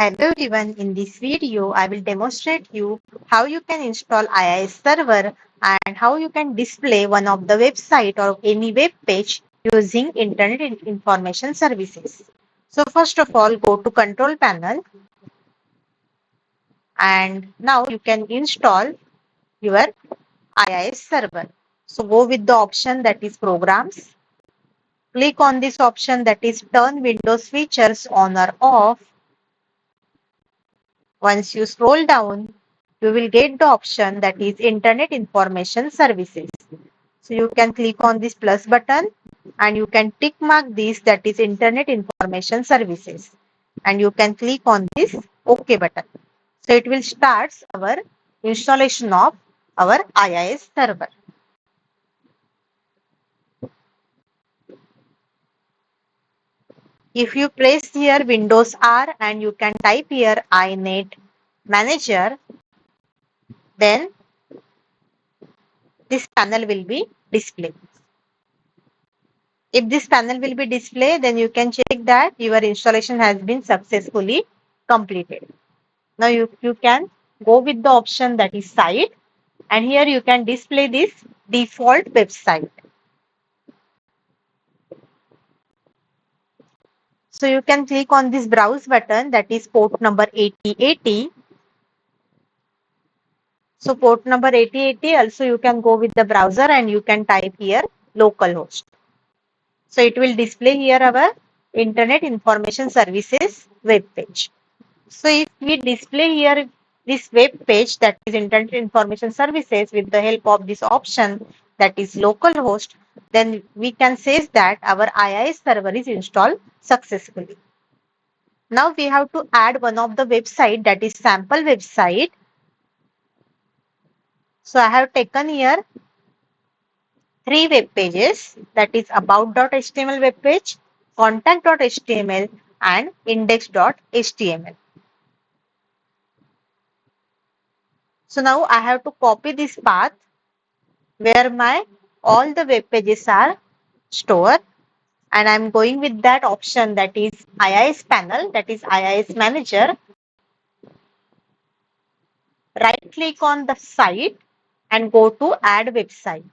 Hello everyone, in this video I will demonstrate you how you can install IIS Server and how you can display one of the website or any web page using Internet Information Services. So first of all, go to Control Panel and now you can install your IIS Server. So go with the option that is Programs. Click on this option that is Turn Windows Features on or off. Once you scroll down, you will get the option that is Internet Information Services. So you can click on this plus button and you can tick mark this that is Internet Information Services. And you can click on this OK button. So it will start our installation of our IIS server. If you press here Windows R and you can type here iNet Manager, then this panel will be displayed. If this panel will be displayed, then you can check that your installation has been successfully completed. Now you can go with the option that is Site, and here you can display this default website. So you can click on this browse button that is port number 8080. So port number 8080 also you can go with the browser and you can type here localhost. So it will display here our Internet Information Services web page. So if we display here this web page that is Internet Information Services with the help of this option that is localhost, then we can say that our IIS server is installed successfully. Now we have to add one of the website that is sample website. So I have taken here 3 web pages, that is about.html web page, contact.html and index.html. So now I have to copy this path where my all the web pages are stored, and I'm going with that option that is IIS panel, that is IIS manager. Right click on the site and go to add website.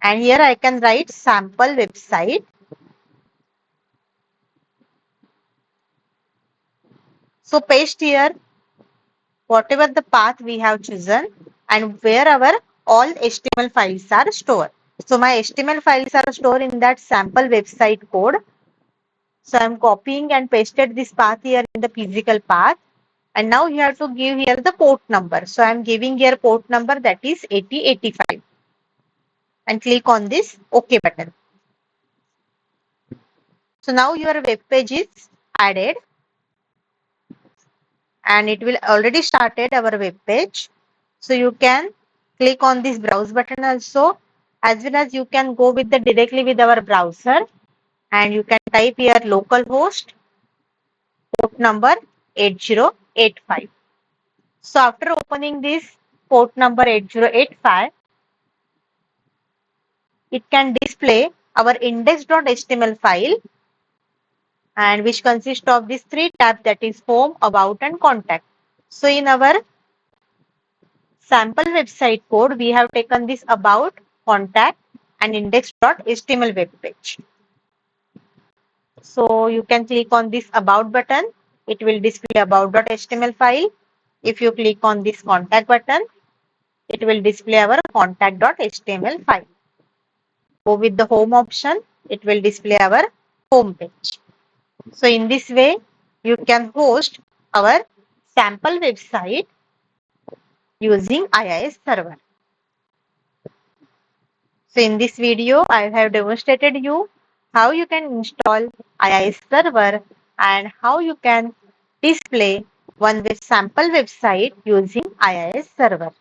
And here I can write sample website. So paste here whatever the path we have chosen and where our all HTML files are stored. So my HTML files are stored in that sample website code. So I'm copying and pasted this path here in the physical path. And now you have to give here the port number. So I'm giving here port number that is 8085. And click on this OK button. So now your web page is added. And it will already started our web page. So you can click on this browse button also, as well as you can go with the directly with our browser and you can type here localhost port number 8085. So after opening this port number 8085, it can display our index.html file, and which consists of these 3 tabs, that is home, about and contact. So in our sample website code, we have taken this about, contact and index.html web page. So you can click on this about button. It will display about.html file. If you click on this contact button, it will display our contact.html file. Go with the home option. It will display our home page. So in this way, you can host our sample website using IIS server. So in this video, I have demonstrated you how you can install IIS server and how you can display one sample website using IIS server.